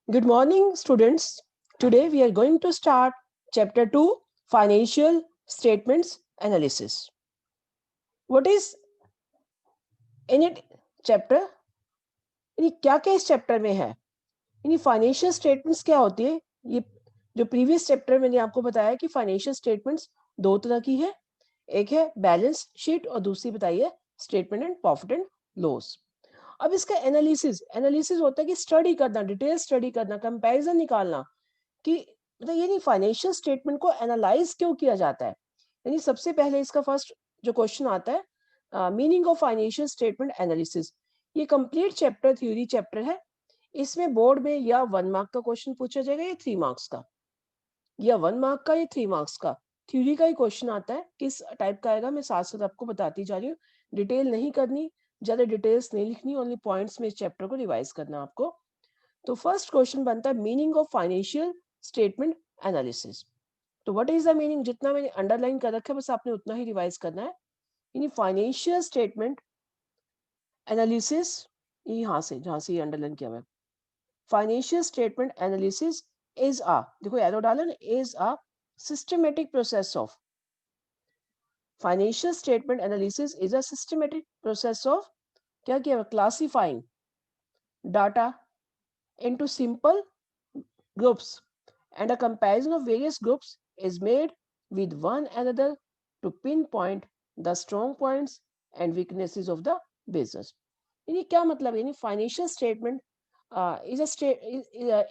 Good morning, students. Today we are going to start Chapter 2, Financial Statements Analysis. What is in it chapter? यानी क्या क्या इस chapter में है? यानी फाइनेंशियल स्टेटमेंट्स क्या होती है? ये जो प्रीवियस चैप्टर मैंने आपको बताया कि फाइनेंशियल स्टेटमेंट्स दो तरह की है, एक है बैलेंस शीट और दूसरी बताइए statement and profit and loss. अब इसका एनालिसिस एनालिसिस होता है कि स्टडी करना, डिटेल स्टडी करना, कंपैरिजन निकालना कि मतलब ये नहीं फाइनेंशियल स्टेटमेंट को एनालाइज क्यों किया जाता है। यानी सबसे पहले इसका फर्स्ट जो क्वेश्चन आता है meaning of financial statement analysis. ये कंप्लीट चैप्टर थ्योरी चैप्टर है। इसमें बोर्ड में या 1 मार्क का क्वेश्चन पूछा जाएगा या 3 मार्क्स का, या 1 मार्क का या 3 मार्क्स का। थ्योरी का ही क्वेश्चन आता है, किस टाइप का आएगा मैं साथ साथ आपको बताती जा रही हूँ। डिटेल नहीं करनी, ज्यादा डिटेल्स नहीं लिखनी, ओनली पॉइंट्स में इस चैप्टर को रिवाइज करना आपको। तो फर्स्ट क्वेश्चन बनता है meaning of financial statement analysis. तो व्हाट इज द मीनिंग? जितना मैंने अंडरलाइन कर रखा है बस आपने उतना ही रिवाइज करना है। यानी फाइनेंशियल स्टेटमेंट एनालिसिस, यहाँ से जहां से अंडरलाइन किया हुआ है, financial statement analysis is a, देखो एरो डाला ना, is a systematic process of, financial statement analysis is a systematic process of क्या किया, classifying data into simple groups, and a comparison of various groups is made with one another to pinpoint the strong points and weaknesses of the business. यानी क्या मतलब? यानी financial statement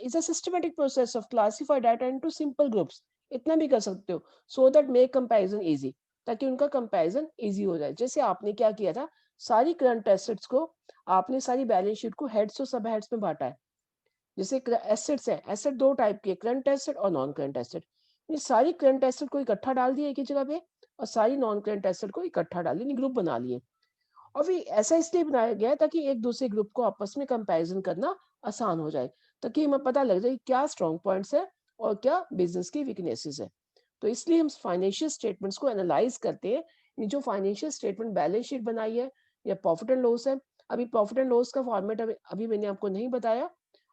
is a systematic process of classify data into simple groups. इतना भी कर सकते हो, so that make comparison easy, ताकि उनका कंपैरिजन इजी हो जाए। जैसे आपने क्या किया था, सारी करंट एसेट्स को आपने सारी बैलेंस शीट को हेड्स और सब हेड्स में बांटा है। जैसे एसेट्स है, एसेट दो टाइप के, करंट एसेट और नॉन करंट एसेट। ये सारी करंट एसेट को इकट्ठा डाल दिया एक ही जगह पे और सारी नॉन करंट एसेट को इकट्ठा डाल दिया, ग्रुप बना लिए। और फिर ऐसा इसलिए बनाया गया है ताकि एक दूसरे ग्रुप को आपस में कंपैरिजन करना आसान हो जाए, ताकि हमें पता लग जाए क्या स्ट्रॉन्ग पॉइंट्स है और क्या बिजनेस की वीकनेसेस है। तो इसलिए हम फाइनेंशियल स्टेटमेंट्स को एनालाइज करते हैं। ये जो फाइनेंशियल स्टेटमेंट बैलेंस शीट बनाई है या प्रॉफिट एंड लॉस है, अभी प्रॉफिट एंड लॉस का फॉर्मेट अभी मैंने आपको नहीं बताया,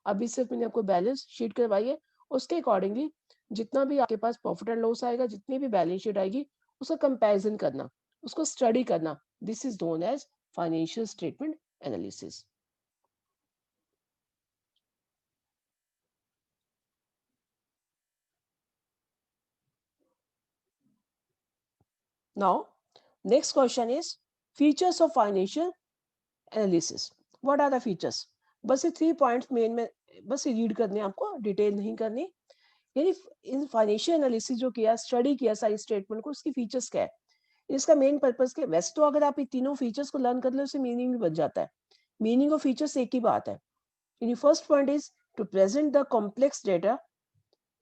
अभी सिर्फ मैंने आपको बैलेंस शीट करवाई है। उसके अकॉर्डिंगली जितना भी आपके पास प्रॉफिट एंड लॉस आएगा, जितनी भी बैलेंस शीट आएगी, उसका कंपैरिजन करना, उसको स्टडी करना, this is known as financial statement analysis. Now, next question is features of financial analysis. What are the features? बस ये 3 पॉइंट्स मेन में बस ये रीड करने हैं आपको, डिटेल नहीं करनी। यानी इन फाइनेंशियल एनालिसिस जो किया, स्टडी किया सारी स्टेटमेंट को, उसकी फीचर्स क्या है, इसका मेन पर्पस क्या है। वैसे तो अगर आप ये तीनों फीचर्स को लर्न कर लो, उससे मीनिंग भी बन जाता है। मीनिंग और फीचर्स एक ही बात है। यानी first point is to present the complex data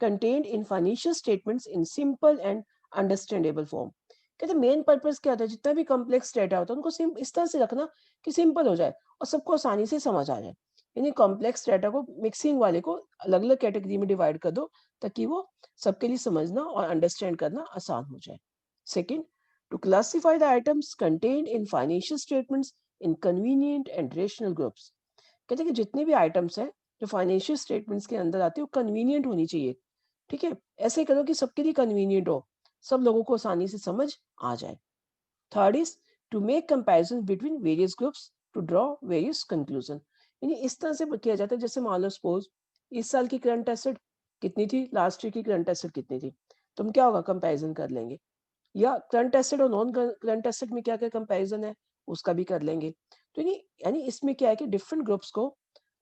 contained in financial statements in simple and understandable form। कहते मेन पर्पस क्या होता है, जितना भी कॉम्प्लेक्स डेटा होता है उनको इस तरह से रखना कि सिंपल हो जाए और सबको आसानी से समझ आ जाए। यानी कॉम्प्लेक्स डेटा को, मिक्सिंग वाले को अलग अलग कैटेगरी में डिवाइड कर दो ताकि वो सबके लिए समझना और अंडरस्टैंड करना आसान हो जाए। Second, to classify the items contained in financial statements in convenient and rational groups. कहते हैं कि जितने भी आइटम्स हैं जो फाइनेंशियल स्टेटमेंट्स के अंदर आती है वो कन्वीनियंट होनी चाहिए। ठीक है, ऐसे करो कि सबके लिए कन्वीनियंट हो, सब लोगों को आसानी से समझ आ जाए। Third is to make comparison between various groups to draw various conclusion. यानी इस तरह से किया जाता है, जैसे मान लो सपोज इस साल की करंट एसेट कितनी थी, लास्ट ईयर की करंट एसेट कितनी थी, तो हम क्या होगा कंपैरिजन कर लेंगे। या करंट एसेट और नॉन करंट एसेट में क्या क्या कंपैरिजन है उसका भी कर लेंगे। तो यानी इसमें क्या है कि डिफरेंट ग्रुप्स को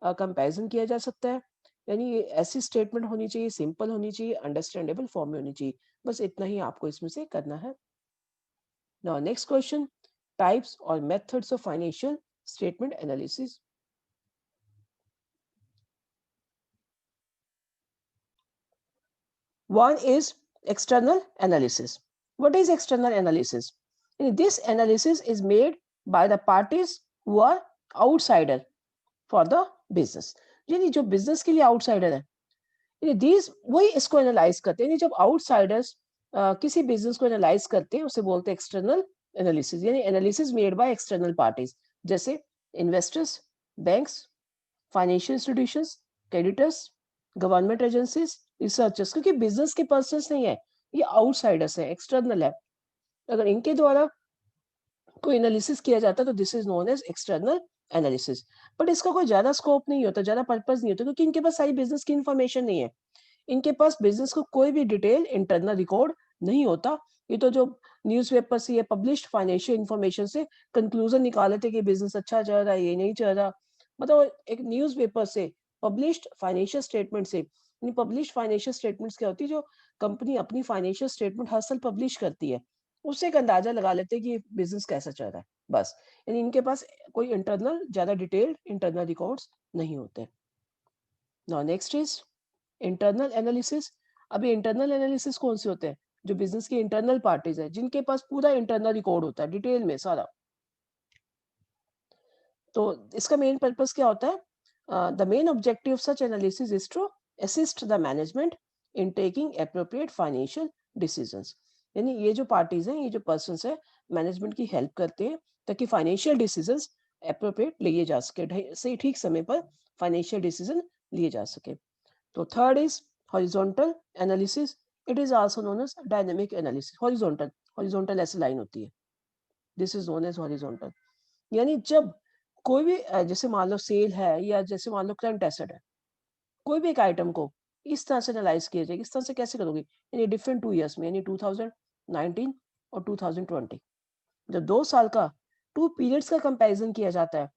कंपैरिजन किया जा सकता है। यानी ये ऐसी स्टेटमेंट होनी चाहिए, सिंपल होनी चाहिए, अंडरस्टैंडेबल फॉर्म में होनी चाहिए। बस इतना ही आपको इसमें से करना है। नाउ नेक्स्ट क्वेश्चन, टाइप्स और methods of financial statement analysis. One is external analysis. What is external analysis? This analysis is made by the parties who are outsider for the business। यानी जो बिजनेस के लिए outsider है, यानी these वही इसको analyse करते हैं। जब आउटसाइडर्स किसी बिजनेस को एनालाइज करते हैं उसे बोलते हैं एक्सटर्नल एनालिसिस। यानी analysis made by external parties, जैसे investors, banks, financial institutions, creditors, government agencies, researchers, क्योंकि बिजनेस के पर्सन्स नहीं है, ये आउटसाइडर्स है, एक्सटर्नल है। अगर इनके द्वारा कोई एनालिसिस किया जाता है तो this is known as external analysis. But इसका कोई ज्यादा स्कोप नहीं होता, ज्यादा पर्पस नहीं होता, क्योंकि इनके पास सारी बिजनेस की इन्फॉर्मेशन नहीं है। इनके पास बिजनेस को कोई भी डिटेल इंटरनल रिकॉर्ड नहीं होता। ये तो जो न्यूज़पेपर से या पब्लिश्ड फाइनेंशियल इंफॉर्मेशन से कंक्लूजन निकाले थे कि बिजनेस अच्छा चल रहा है, ये नहीं चल रहा। मतलब एक न्यूज़पेपर से पब्लिश्ड फाइनेंशियल स्टेटमेंट से, पब्लिश्ड फाइनेंशियल स्टेटमेंट्स क्या होती है, जो कंपनी अपनी फाइनेंशियल स्टेटमेंट हर साल पब्लिश करती है, उससे एक अंदाजा लगा लेते हैं कि बिजनेस कैसा चल रहा है, बस। यानी इनके पास कोई इंटरनल ज्यादा डिटेल्ड इंटरनल रिकॉर्ड्स नहीं होते। Now next is internal analysis. अभी इंटरनल एनालिसिस कौन से होते हैं, जो बिजनेस की इंटरनल पार्टीज है, जिनके पास पूरा इंटरनल रिकॉर्ड होता है डिटेल में सारा। तो इसका मेन पर्पस क्या होता है, the main objective of such analysis is to assist the management in taking appropriate financial decisions. यानी ये जो पार्टीज हैं, ये जो पर्सन्स है, मैनेजमेंट की हेल्प करते हैं ताकि फाइनेंशियल डिसीजंस एप्रोप्रिएट लिए जा सके, सही ठीक समय पर फाइनेंशियल डिसीजन लिए जा सके। तो third is horizontal analysis, it is also known as dynamic analysis. Horizontal, horizontal ऐसी लाइन होती है, this is known as horizontal. यानी जब कोई भी जैसे मान लो सेल है, या जैसे मान लो करंट एसेट है, कोई भी एक आइटम को इस तरह से एनालाइज किया जाएगा, इस तरह से कैसे करोगे, यानी डिफरेंट 2 इयर्स में, यानी 2019 और 2020, जब 2 साल का 2 पीरियड्स का कंपैरिजन किया जाता है,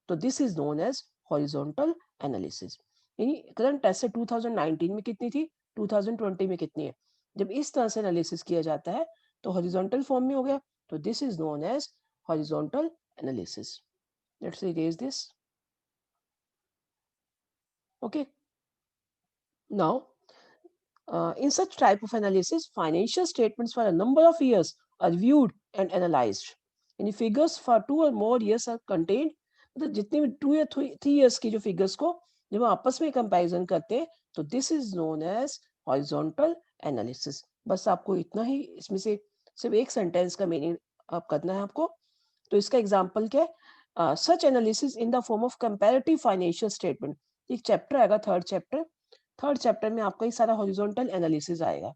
तो this is known as horizontal analysis. यानी करंट एसेट 2019 में कितनी थी, 2020 में कितनी है, जब इस तरह से एनालिसिस किया जाता है तो हॉरिजॉन्टल फॉर्म में हो गया, तो this is known as horizontal analysis. Let's erase this. Okay, now in such type of analysis, financial statements for a number of years are viewed and analyzed. यानी figures for 2 or more years are contained, मतलब जितनी भी 2 या 3 years की जो figures को जब हम आपस में कंपैरिजन करते हैं, तो this is known as horizontal analysis। बस आपको इतना ही इसमें से सिर्फ एक सेंटेंस का मीनिंग आप करना है आपको। तो इसका एग्जांपल क्या है, such analysis in the form of comparative financial statement. एक चैप्टर आएगा, थर्ड चैप्टर में आपका ये सारा हॉरिजॉन्टल एनालिसिस आएगा,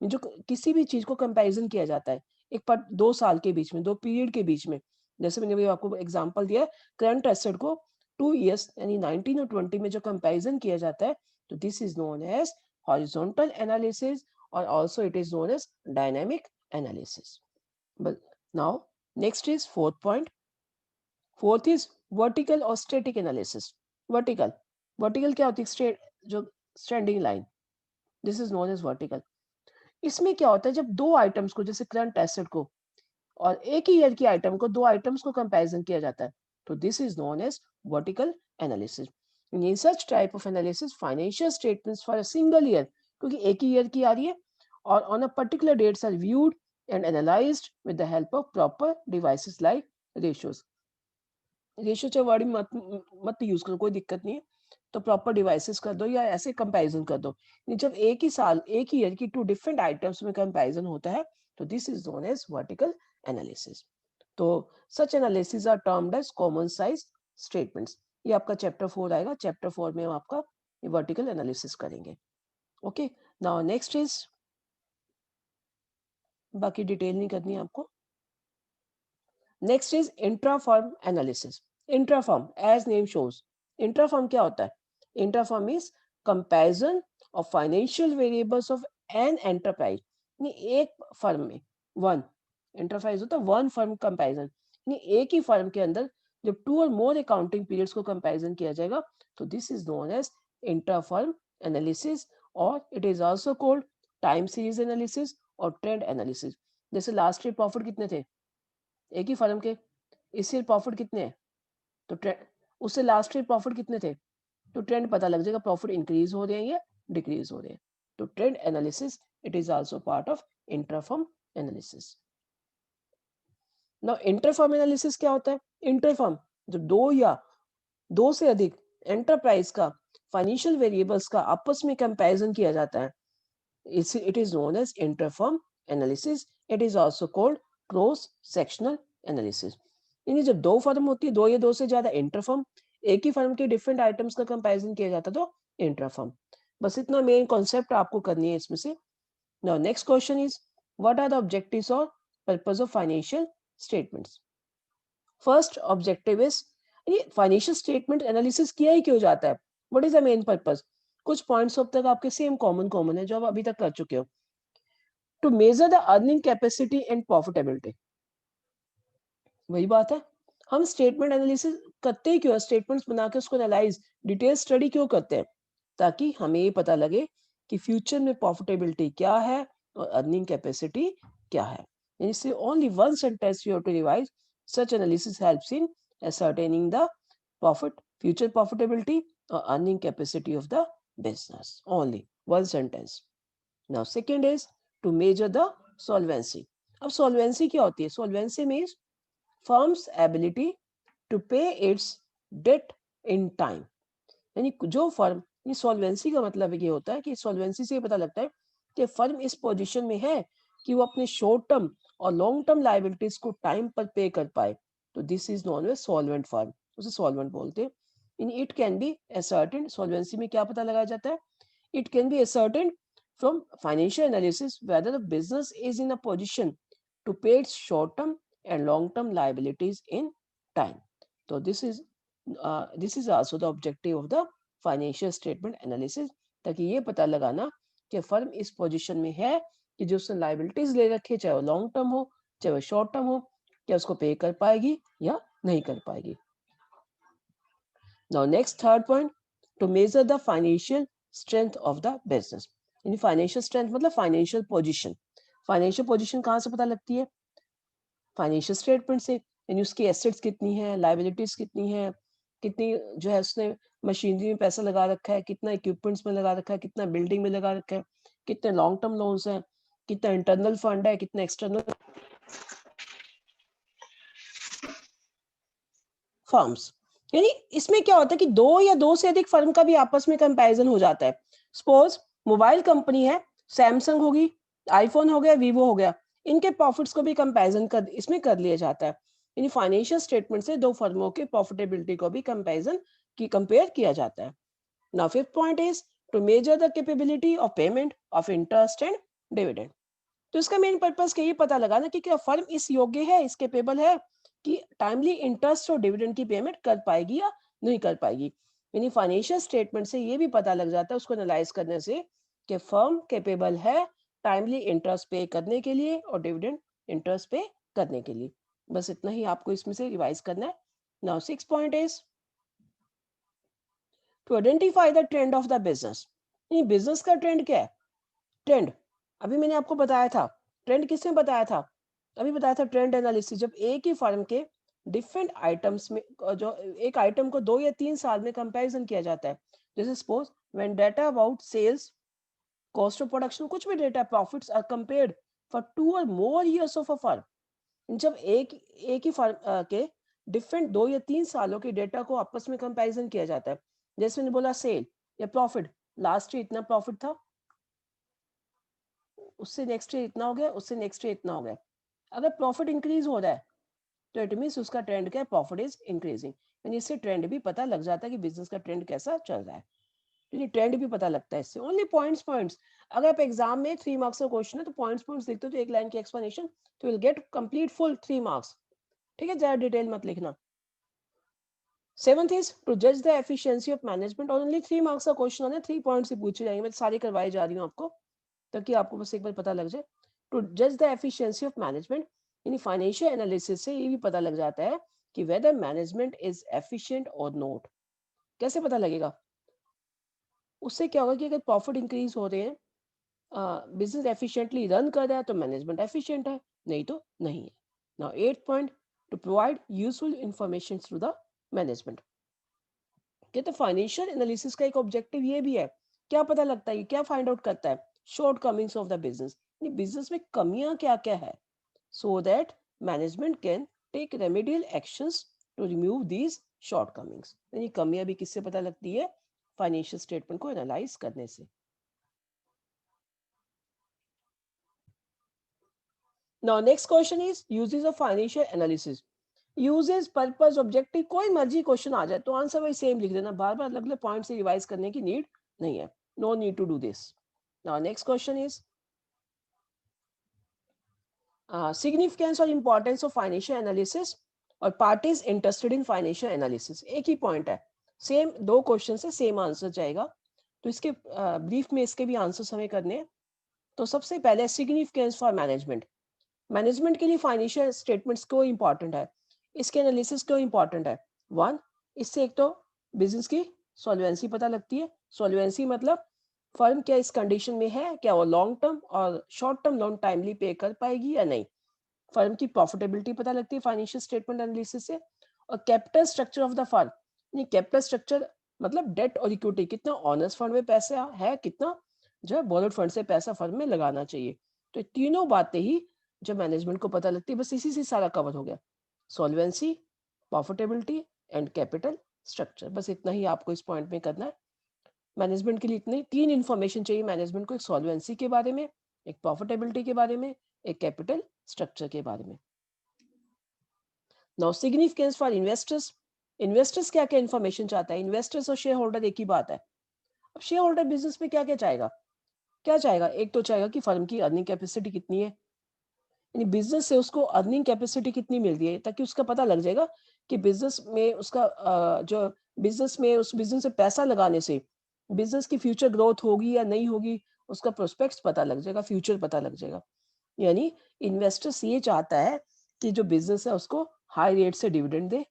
जो किसी भी चीज को कंपैरिजन किया जाता है एक पर 2 साल के बीच में, 2 पीरियड के बीच में। जैसे मैंने आपको एग्जांपल दिया, करंट एसेट को 2 इयर्स यानी 19 और 20 में जो कंपैरिजन किया जाता है, तो this is known as horizontal analysis, और also it is known as dynamic analysis. Now next is fourth point. Fourth is vertical और स्टैटिक एनालिसिस। वर्टिकल, वर्टिकल क्या होती है, जो standing line, this is known as vertical. इसमें क्या होता है, जब दो आइटम्स को, जैसे करंट एसेट को और एक ही ईयर की आइटम को, दो आइटम्स को कंपैरिजन किया जाता है, तो this is known as vertical analysis. In such type of analysis financial statements for a single year, क्योंकि एक ही ईयर की आ रही है, और on a particular dates are viewed and analysed with the help of proper devices like ratios. Ratio चाहे word मत यूज करो, कोई दिक्कत नहीं है, तो प्रॉपर डिवाइसेस कर दो या ऐसे कंपैरिजन कर दो। जब एक ही साल, एक ही ईयर की 2 डिफरेंट आइटम्स में कंपैरिजन होता है, तो this is known as vertical analysis. तो such analysis are termed as common size statements. ये आपका चैप्टर 4 आएगा, चैप्टर 4 में हम आपका वर्टिकल एनालिसिस करेंगे। ओके, नाउ नेक्स्ट इज, बाकी डिटेल नहीं करनी है आपको। Next is intrafirm analysis. Intrafirm as name shows, intrafirm क्या होता है, intrafirm is comparison of financial variables of an enterprise. एक फर्म में, वन एंटरप्राइज होता है, वन फर्म कंपैरिजन, एक ही फर्म के अंदर जब 2 और मोर अकाउंटिंग पीरियड्स को कंपैरिजन किया जाएगा, तो this is known as intrafirm analysis, और it is also called time series analysis और ट्रेंड एनालिसिस। जैसे लास्ट ईयर प्रॉफिट कितने थे एक ही फर्म के, इस ईयर प्रॉफिट कितने हैं, तो ट्रेंड, उससे लास्ट ईयर प्रॉफिट कितने थे, तो ट्रेंड पता लग जाएगा, प्रॉफिट इंक्रीज हो रहे हैं या डिक्रीज हो रहे हैं। तो trend analysis it is also part of इंट्राफर्म analysis. Now inter-firm analysis क्या होता है, इंटरफर्म जब दो या दो से अधिक एंटरप्राइज का फाइनेंशियल वेरिएबल्स का आपस में कंपैरिजन किया जाता है, it is known as interfirm analysis. It is also called cross sectional analysis. यानी जब दो फर्म होती है, दो या दो से ज्यादा इंटरफर्म, एक ही फर्म के डिफरेंट आइटम्स का कंपैरिजन किया जाता है, तो इंटरफर्म। बस इतना मेन कॉन्सेप्ट आपको करनी है इसमें से. Now next question is what are the objectives और purpose of financial statements. First objective is, ये फाइनेंशियल स्टेटमेंट एनालिसिस किया ही क्यों जाता है, what is the main purpose. कुछ पॉइंट्स अब तक आपके सेम कॉमन है जो आप अभी तक कर चुके हो. To measure the earning capacity and profitability. वही बात है, हम स्टेटमेंट एनालिसिस करते ही क्यों, स्टेटमेंट्स बना के उसको एनालाइज डिटेल स्टडी क्यों करते हैं, ताकि हमें ये पता लगे कि फ्यूचर में प्रॉफिटेबिलिटी क्या है और अर्निंग कैपेसिटी क्या है. इससे only one sentence you have to revise. Such analysis helps in ascertaining the profit, future profitability or earning capacity of the business. Only one sentence. Now second is to measure the solvency. अब solvency क्या होती है? Solvency means firm's ability to pay its debt in time. यानी जो firm, ये solvency का मतलब ये होता है कि सॉल्वेंसी से ये पता लगता है कि फर्म इस पोजीशन में है कि वो अपने शॉर्ट टर्म और लॉन्ग टर्म लायबिलिटीज को टाइम पर पे कर पाए. तो this is known as solvent firm, उसे सॉल्वेंट बोलते हैं. In it can be ascertain, solvency में क्या पता लगाया जाता है, it can be ascertain from financial analysis whether the business is in a position to pay its short term and long term liabilities in time. So this is also the objective of the financial statement analysis, ताकि ये पता लगाना कि firm इस position में है कि जो उसने लाइबिलिटीज ले रखी है, चाहे वो लॉन्ग टर्म हो चाहे वो शॉर्ट टर्म हो, क्या उसको पे कर पाएगी या नहीं कर पाएगी. Now next third point, to measure the financial strength of the business. यानी फाइनेंशियल स्ट्रेंथ मतलब फाइनेंशियल पोजीशन. फाइनेंशियल पोजीशन कहाँ से पता लगती है, फाइनेंशियल स्टेटमेंट से. यानी उसकी एसेट्स कितनी है, लायबिलिटीज कितनी है, कितनी जो है उसने मशीनरी में पैसा लगा रखा है, कितना इक्विपमेंट्स में लगा रखा है, कितना बिल्डिंग में लगा रखा है, कितने लॉन्ग टर्म लोन्स हैं, कितना इंटरनल फंड है, कितना एक्सटर्नल फर्म्स. यानी इसमें क्या होता है कि दो या दो से अधिक फर्म का भी आपस में कंपैरिजन हो जाता है. सपोज मोबाइल कंपनी है, सैमसंग होगी, आईफोन हो गया, वीवो हो गया, इनके प्रॉफिट्स को भी कंपैरिजन कर इसमें कर लिया जाता है. यानी फाइनेंशियल स्टेटमेंट से दो फर्मों के प्रॉफिटेबिलिटी को भी कंपैरिजन की कंपेयर किया जाता है. Now fifth point is to measure the capability of payment of interest and dividend. तो इसका मेन पर्पस ये पता लगाना कि क्या फर्म इस योग्य है, इस कैपेबल है कि टाइमली इंटरेस्ट और डिविडेंड की पेमेंट कर पाएगी या नहीं कर पाएगी. यानी फाइनेंशियल स्टेटमेंट से ये भी पता लग जाता है उसको एनालाइज करने से कि फर्म कैपेबल है टाइमली इंटरेस्ट पे करने के लिए और डिविडेंड इंटरेस्ट पे करने के लिए. बस इतना ही आपको इसमें से रिवाइज करना है. Now six point is to identify the trend of the business. Business का ट्रेंड क्या है, ट्रेंड अभी मैंने आपको बताया था. ट्रेंड किसने बताया था, अभी बताया था ट्रेंड एनालिसिस. जब एक ही फर्म के डिफरेंट आइटम्स में जो एक आइटम को 2 या 3 साल में कंपैरिजन किया जाता है, जैसे suppose when data about sales, cost of production, कुछ भी data, profits are compared for 2 और more years of a firm. जब एक ही फर्म के डिफरेंट 2 या 3 सालों के डेटा को आपस में कंपैरिजन किया जाता है, जैसे मैंने बोला सेल या प्रॉफिट, लास्ट ईयर इतना प्रॉफिट था, उससे नेक्स्ट ईयर इतना हो गया, उससे नेक्स्ट ईयर इतना हो गया. अगर प्रॉफिट इंक्रीज हो रहा है तो इट मींस उसका ट्रेंड क्या है, प्रॉफिट इज इंक्रीजिंग. यानी इससे ट्रेंड भी पता लग जाता है कि बिजनेस का ट्रेंड कैसा चल रहा है. यानी ट्रेंड भी पता लगता है इससे. Only points. अगर आप एग्जाम में 3 मार्क्स का क्वेश्चन है तो पॉइंट्स लिखते हो तो एक लाइन की एक्सप्लेनेशन, तो will get complete full 3 marks. ठीक है, ज्यादा डिटेल मत लिखना. सेवंथ इज टू जज द एफिशिएंसी ऑफ मैनेजमेंट. और ओनली 3 मार्क्स का क्वेश्चन है, 3 पॉइंट से पूछे जाएंगे. मैं सारी करवाई जा रही हूँ आपको ताकि आपको बस एक बार पता लग जाए. टू जज द एफिशिएंसी ऑफ मैनेजमेंट, यानी फाइनेंशियल एनालिसिस से ये भी पता लग जाता है कि वेदर मैनेजमेंट इज एफिशिएंट और नॉट. कैसे पता लगेगा, उससे क्या होगा कि अगर प्रॉफिट इंक्रीज हो रहे हैं, बिजनेस एफिशिएंटली रन कर रहा है तो मैनेजमेंट एफिशिएंट है, नहीं तो नहीं है. Now eight point, to provide useful information to the management. कहते फाइनेंशियल एनालिसिस का एक ऑब्जेक्टिव ये भी है, क्या पता लगता है, क्या फाइंड आउट करता है, shortcomings of the business. Business में कमियां क्या क्या है, so that management can take remedial actions to remove these shortcomings. यानी कमियां भी किससे पता लगती है, फाइनेंशियल स्टेटमेंट को एनालाइज करने से. Now next question is uses of financial analysis. Uses, purpose, objective, कोई मर्जी क्वेश्चन आ जाए तो आंसर वही सेम लिख देना, बार बार अलग अलग पॉइंट से रिवाइज करने की नीड नहीं है. No need to do this. Now, next question is significance or importance of financial analysis और parties interested in financial analysis. एक ही पॉइंट है, सेम दो क्वेश्चन से सेम आंसर जाएगा, तो इसके ब्रीफ में इसके भी आंसर्स हमें करने हैं. तो सबसे पहले सिग्निफिकेंस फॉर मैनेजमेंट. मैनेजमेंट के लिए फाइनेंशियल स्टेटमेंट्स क्यों इंपॉर्टेंट है, इसके एनालिसिस क्यों इंपॉर्टेंट है. वन, इससे एक तो बिजनेस की सॉल्वेंसी पता लगती है. सॉल्वेंसी मतलब फर्म क्या इस कंडीशन में है, क्या वो लॉन्ग टर्म और शॉर्ट टर्म लोन टाइमली पे कर पाएगी या नहीं. फर्म की प्रॉफिटेबिलिटी पता लगती है फाइनेंशियल स्टेटमेंट एनालिसिस से. और capital structure of the firm, ये कैपिटल स्ट्रक्चर मतलब डेट और इक्विटी, कितना ऑनर्स फंड में पैसा है, कितना जो है बोरोड फंड से पैसा फर्म में लगाना चाहिए. तो तीनों बातें ही जब मैनेजमेंट को पता लगती है, बस इसी से सारा कवर हो गया. Solvency, profitability and capital structure, बस इतना ही आपको इस पॉइंट में करना है. मैनेजमेंट के लिए इतनी तीन इंफॉर्मेशन चाहिए मैनेजमेंट को, एक सॉल्वेंसी के बारे में, एक प्रॉफिटेबिलिटी के बारे में, एक कैपिटल स्ट्रक्चर के बारे में. Now significance for investors. Investors क्या क्या इंफॉर्मेशन चाहता है. इन्वेस्टर्स और शेयर होल्डर एक ही बात है. अब शेयर होल्डर बिजनेस में क्या क्या चाहेगा, क्या चाहेगा, एक तो चाहेगा कि फर्म की अर्निंग कैपेसिटी कितनी है, यानी बिजनेस से उसको अर्निंग कैपेसिटी कितनी मिल रही है, ताकि उसका पता लग जाएगा कि बिजनेस में उसका जो बिजनेस में उस बिजनेस से पैसा लगाने से बिजनेस की फ्यूचर ग्रोथ होगी या नहीं होगी, उसका प्रोस्पेक्ट्स पता लग जाएगा, फ्यूचर पता लग जाएगा. यानी इन्वेस्टर्स ये चाहता है कि जो बिजनेस है उसको हाई रेट से डिविडेंड दे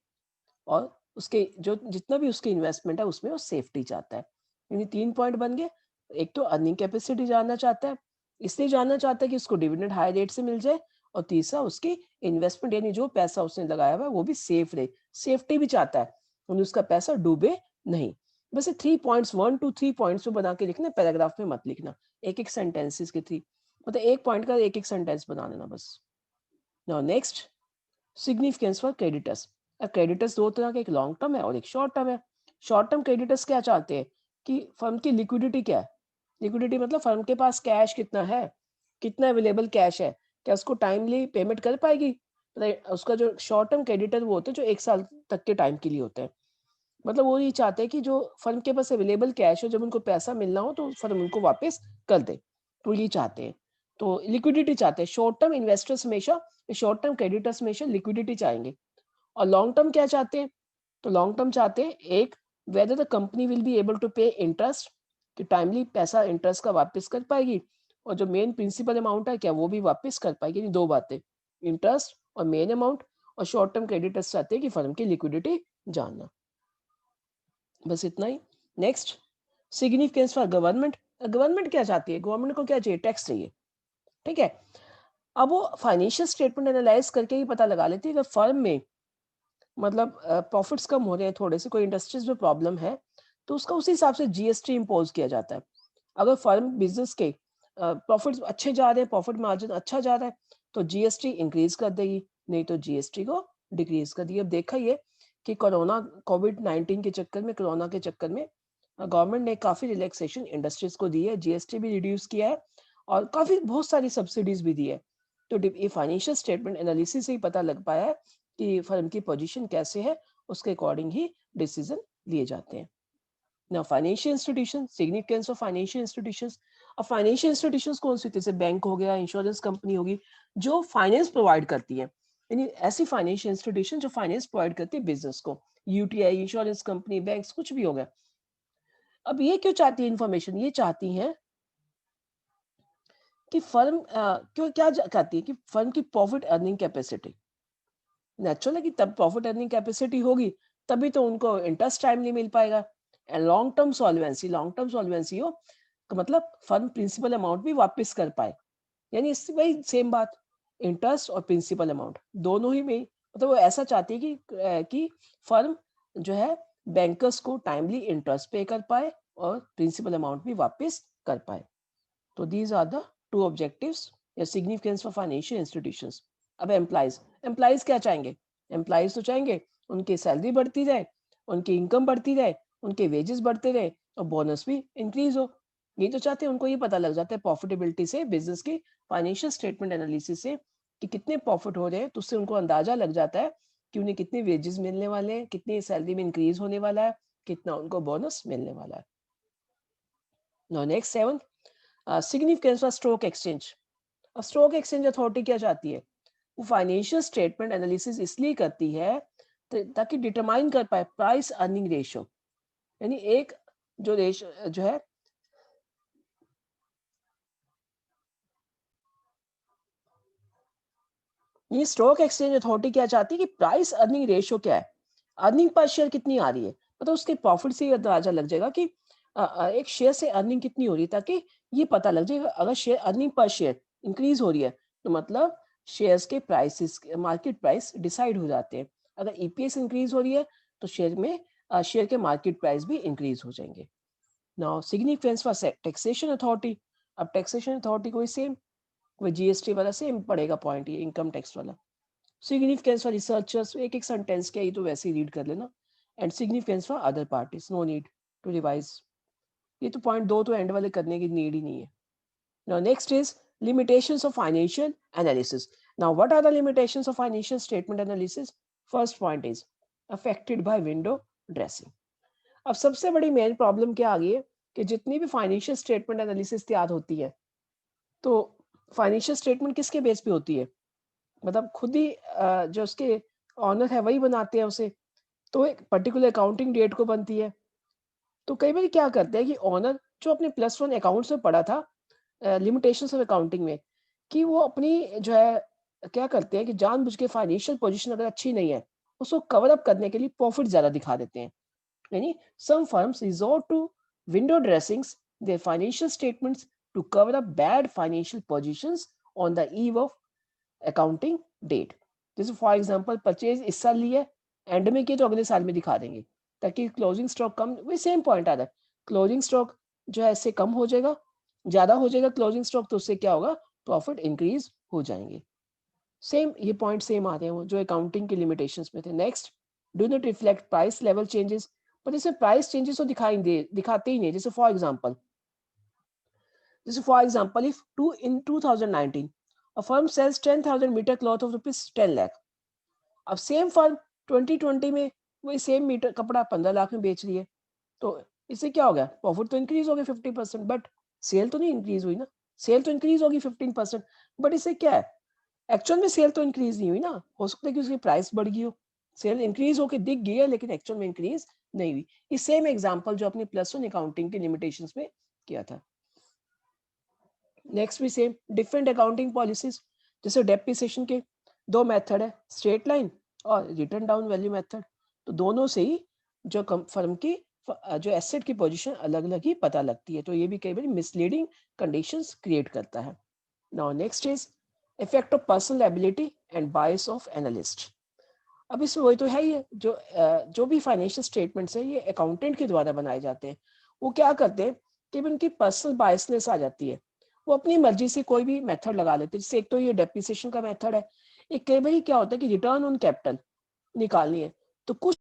और उसके जो जितना भी उसकी इन्वेस्टमेंट है उसमें वो सेफ्टी चाहता है. यानी 3 पॉइंट बन गए. एक तो अर्निंग कैपेसिटी जानना चाहता है, इसलिए जानना चाहता है कि उसको डिविडेंड हाई रेट से मिल जाए, और तीसरा उसकी इन्वेस्टमेंट यानी जो पैसा उसने लगाया हुआ है वो भी सेफ रहे, सेफ्टी भी चाहता है, यानी उसका पैसा डूबे नहीं. बस ये 3 पॉइंट्स 1 to 3 पॉइंट्स में बना के लिखना, पैराग्राफ में मत लिखना, एक-एक सेंटेंसेस के 3, मतलब एक पॉइंट का एक-एक सेंटेंस बना लेना बस. Now next, significance for creditors. Creditors दो तरह के, एक लॉन्ग टर्म है और एक शॉर्ट टर्म है. शॉर्ट टर्म क्रेडिटर्स क्या चाहते हैं कि फर्म की लिक्विडिटी क्या है. लिक्विडिटी मतलब फर्म के पास कैश कितना है, कितना अवेलेबल कैश है, क्या उसको टाइमली पेमेंट कर पाएगी. उसका जो शॉर्ट टर्म क्रेडिटर वो होते हैं जो 1 साल तक के टाइम के लिए होते हैं. मतलब वो ये चाहते हैं कि जो फर्म के पास अवेलेबल कैश है, जब उनको पैसा मिलना हो तो फर्म उनको वापस कर दे, तो ये चाहते हैं. तो लिक्विडिटी चाहते हैं. शॉर्ट टर्म इन्वेस्टर्स हमेशा, शॉर्ट टर्म क्रेडिटर्स हमेशा लिक्विडिटी चाहेंगे. और लॉन्ग टर्म क्या चाहते हैं, तो लॉन्ग टर्म चाहते हैं एक, whether the company will be able to pay interest, कि टाइमली पैसा इंटरेस्ट का वापस कर पाएगी, और जो मेन प्रिंसिपल अमाउंट है क्या वो भी वापस कर पाएगी. दो बातें, इंटरेस्ट और मेन अमाउंट. और शॉर्ट टर्म क्रेडिटर्स चाहते हैं कि फर्म की लिक्विडिटी जानना. बस इतना ही. Next, significance for government. Government क्या चाहती है, गवर्नमेंट को क्या चाहिए, टैक्स चाहिए. ठीक है. अब वो फाइनेंशियल स्टेटमेंट एनालाइज करके ही पता लगा लेती है कि फर्म में मतलब प्रॉफिट्स कम हो रहे हैं थोड़े से, कोई इंडस्ट्रीज में प्रॉब्लम है, तो उसका उसी हिसाब से जीएसटी इम्पोज किया जाता है. अगर फर्म बिजनेस के प्रॉफिट्स अच्छे जा रहे हैं, प्रॉफिट मार्जिन अच्छा जा रहा है, तो जीएसटी इंक्रीज कर देगी, नहीं तो जीएसटी को डिक्रीज कर देगी. अब देखा ये कि कोरोना कोविड-19 के चक्कर में, कोरोना के चक्कर में गवर्नमेंट ने काफी रिलैक्सेशन इंडस्ट्रीज को दी है, जीएसटी भी रिड्यूस किया है और काफी बहुत सारी सब्सिडीज भी दी है. तो ये फाइनेंशियल स्टेटमेंट एनालिसिस से ही पता लग पाया है कि फर्म की पोजीशन कैसे है, उसके अकॉर्डिंग ही डिसीजन लिए जाते हैं. Now financial institution, significance of financial institutions. अब फाइनेंशियल इंस्टीट्यूशंस कौन सी, जैसे बैंक हो गया, इंश्योरेंस कंपनी होगी, जो फाइनेंस प्रोवाइड करती है, यानी ऐसी फाइनेंशियल इंस्टीट्यूशन जो फाइनेंस प्रोवाइड करती है बिजनेस को, यूटीआई, इंश्योरेंस कंपनी, बैंक्स, कुछ भी हो गया. अब ये क्यों चाहती है इंफॉर्मेशन, ये चाहती है कि फर्म क्यों क्या चाहती है कि फर्म की प्रॉफिट अर्निंग कैपेसिटी. नेचुरल है कि तब प्रॉफिट अर्निंग कैपेसिटी होगी तभी तो उनको इंटरेस्ट टाइमली मिल पाएगा. And long term solvency, long term solvency हो तो मतलब फर्म प्रिंसिपल अमाउंट भी वापस कर पाए. यानी इससे वही सेम बात, इंटरेस्ट और प्रिंसिपल अमाउंट दोनों ही में, मतलब वो ऐसा चाहती है कि फर्म जो है बैंकर्स को टाइमली इंटरेस्ट पे कर पाए और प्रिंसिपल अमाउंट भी वापस कर पाए. तो these are the two objectives या सिग्निफिकेंस फॉर फाइनेंशियल इंस्टीट्यूशंस. अब एम्प्लॉइज, एम्प्लॉइज क्या चाहेंगे, एम्प्लॉइज तो चाहेंगे उनकी सैलरी बढ़ती जाए, उनकी इनकम बढ़ती जाए, उनके वेजेस बढ़ते रहे और बोनस भी इंक्रीज हो. ये तो चाहते हैं. उनको ये पता लग जाता है प्रॉफिटेबिलिटी से, बिजनेस की फाइनेंशियल स्टेटमेंट एनालिसिस से कि कितने प्रॉफिट हो रहे हैं, तो उससे उनको अंदाजा लग जाता है कि उन्हें कितने वेजेस मिलने वाले हैं, कितनी सैलरी में इंक्रीज होने वाला है, कितना उनको बोनस मिलने वाला है. Now next 7 significance of stock exchange. अब स्टॉक एक्सचेंज अथॉरिटी क्या चाहती है? वो फाइनेंशियल स्टेटमेंट एनालिसिस इसलिए करती है ताकि डिटरमाइन कर पाए प्राइस अर्निंग रेशियो, यानी एक जो रेशियो जो है ये स्टॉक एक्सचेंज अथॉरिटी क्या चाहती है कि प्राइस अर्निंग रेशियो क्या है, अर्निंग पर शेयर कितनी आ रही है, मतलब उसके प्रॉफिट से ये अंदाजा लग जाएगा कि एक शेयर से अर्निंग कितनी हो रही है, ताकि ये पता लग जाएगा अगर share earning per share increase हो रही है तो मतलब शेयर्स के प्राइसेस मार्केट प्राइस डिसाइड हो जाते हैं। अगर ईपीएस इंक्रीज हो रही है तो शेयर में शेयर के मार्केट प्राइस भी इंक्रीज हो जाएंगे। Now significance for taxation authority. अब टैक्सेशन अथॉरिटी कोई सेम, कोई जीएसटी वाला सेम पड़ेगा पॉइंट, ये इनकम टैक्स वाला। सिग्निफिकेंस फॉर रिसर्चर्स, एक एक सेंटेंस क्या, ये तो वैसे ही रीड कर लेना। And significance for other parties, no need to revise, ये तो पॉइंट दो तो एंड वाले करने की नीड ही नहीं है। Now next is limitations of financial analysis. Now what are the limitations of financial statement analysis? First point is affected by window dressing. अब सबसे बड़ी मेन प्रॉब्लम क्या आ गई है कि जितनी भी फाइनेंशियल स्टेटमेंट एनालिसिस तैयार होती है तो फाइनेंशियल स्टेटमेंट किसके बेस पे होती है, मतलब खुद ही जो उसके ऑनर है वही बनाते हैं उसे, तो एक पर्टिकुलर अकाउंटिंग डेट को बनती है। तो कई बार क्या करते हैं कि ऑनर जो अपने +1 अकाउंट्स में पढ़ा था लिमिटेशंस ऑफ अकाउंटिंग में, कि वो अपनी जो है क्या करते हैं कि जानबूझ के फाइनेंशियल पोजीशन अगर अच्छी नहीं है उसको कवर अप करने के लिए प्रॉफिट ज्यादा दिखा देते हैं। यानी some firms resort to window dressings their financial statements to cover up bad financial positions on the eve of accounting date. जैसे फॉर एग्जांपल परचेज इस साल ली है, एंड में किए तो अगले साल में दिखा देंगे ताकि क्लोजिंग स्टॉक कम, वही सेम पॉइंट आ रहा है, क्लोजिंग स्टॉक जो है इससे कम हो जाएगा, ज्यादा हो जाएगा क्लोजिंग स्टॉक तो उससे क्या होगा, प्रॉफिट इंक्रीज हो जाएंगे। सेम ये पॉइंट सेम आ रहे हैं वो जो अकाउंटिंग के लिमिटेशंस में थे। Next, do not reflect price level changes, पर इसमें प्राइस चेंजेस तो दिखाते ही नहीं। जैसे for example if two in 2019 a firm sells 10,000 meter cloth of rupees 10 lakh, अब सेम फर्म 2020 में वही सेम मीटर कपड़ा 15 लाख में बेच रही है, तो इससे क्या हो गया, प्रॉफिट तो इंक्रीज हो गया 50%, बट सेल तो नहीं इंक्रीज हुई ना। सेल तो इंक्रीज होगी 15%, बट इससे क्या है, एक्चुअल में सेल तो इंक्रीज नहीं हुई ना, हो सकता है कि उसकी प्राइस बढ़ गई हो, सेल इंक्रीज होकर दिख गई है लेकिन एक्चुअल में इंक्रीज नहीं हुई। इस सेम एग्जांपल जो अपने +1 अकाउंटिंग के लिमिटेशंस में किया था। नेक्स्ट भी सेम डिफरेंट अकाउंटिंग पॉलिसीज, जैसे डेप्रिसिएशन के दो मेथड है, स्ट्रेट लाइन और रिटर्न डाउन वैल्यू मेथड, तो दोनों से ही जो फर्म की जो एसेट की पोजीशन अलग अलग ही पता लगती है, तो ये भी कई बार मिसलीडिंग कंडीशंस क्रिएट करता है। Now next is effect of personal ability and bias of analyst. अब इसमें वही तो है ही है, जो भी फाइनेंशियल स्टेटमेंट्स है ये अकाउंटेंट के द्वारा बनाए जाते हैं। वो क्या करते हैं कि उनकी पर्सनल बायसनेस आ जाती है, वो अपनी मर्जी से कोई भी मेथड लगा लेते हैं। जैसे एक तो ये डेप्रिसिएशन का मेथड है, एक कई बार क्या होता है कि रिटर्न ऑन कैपिटल निकालनी है, तो कुछ